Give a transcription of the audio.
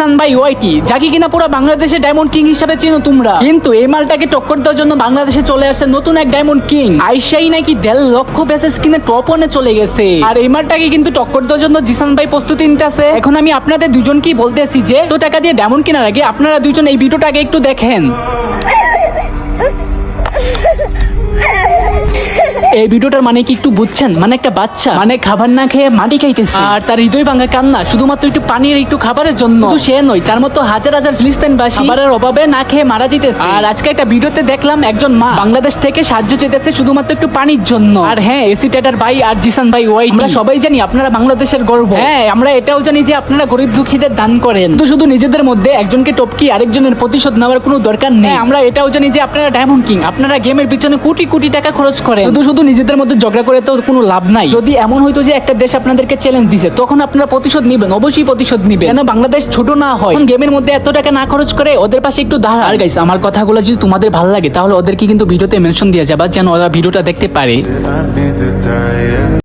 জিসান ভাই ওয়াইটি, যাকে কিনা পুরো বাংলাদেশে ডায়মন্ড কিং হিসেবে চেনো তোমরা। কিন্তু এই মালটাকে টক্কর দেওয়ার জন্য বাংলাদেশে চলে আসছে নতুন এক ডায়মন্ড কিং। আইসাই নাকি 1.5 লক্ষ বেসেস কিনে টপ 1-এ চলে গেছে। আর এই মালটাকে কিন্তু টক্কর দেওয়ার জন্য জিসান ভাই প্রস্তুতি নিতেছে। এখন আমি আপনাদের দুজনকেই বলতেছি যে তো টাকা দিয়ে ডায়মন্ড কেনার আগে আপনারা দুজন এই ভিডিওটাকে একটু দেখেন। এই ভিডিওটার মানে কি একটু বুঝছেন? মানে একটা বাচ্চা মানে খাবার না খেয়ে মাটি খাইতেছে, আর তার হৃদয় ভাঙা কান্না শুধুমাত্র একটু পানির একটু খাবারের জন্য। শুধু সে নয়, তার মতো হাজার হাজার ফিলিস্তিনবাসী খাবারের অভাবে না খেয়ে মারা যেতেছে। আর আজকে একটা ভিডিওতে দেখলাম একজন মা বাংলাদেশ থেকে সাহায্য চেয়েছে শুধুমাত্র একটু পানির জন্য। আর হ্যাঁ, এসি টেটার ভাই আর জিসান ভাই ওয়াই, আমরা সবাই জানি আপনারা বাংলাদেশের গর্ব। হ্যাঁ, আমরা এটাও জানি যে আপনারা গরিব দুঃখীদের দান করেন। তো শুধু নিজেদের মধ্যে একজনকে টপকি আরেকজনের প্রতিশোধ নেওয়ার কোনো দরকার নেই। আমরা এটাও জানি যে আপনারা ডায়মন্ড কিং, আপনারা গেমের পিছনে কোটি কোটি টাকা খরচ করেন। শুধু নিজেদের মধ্যে ঝগড়া করে তো কোনো লাভ নাই। যদি এমন হইতো যে একটা দেশ আপনাদেরকে চ্যালেঞ্জ দিছে, তখন আপনারা প্রতিশোধ নিবেন, অবশ্যই প্রতিশোধ নিবেন। কেন বাংলাদেশ ছোট না হয়, গেমের মধ্যে এত টাকা না খরচ করে ওদের পাশে একটু দাঁড়া। আর গাইস, আমার কথাগুলো যদি তোমাদের ভালো লাগে তাহলে ওদেরকে কিন্তু ভিডিওতে মেনশন দিয়ে যাবা, যেন ওরা ভিডিওটা দেখতে পারে।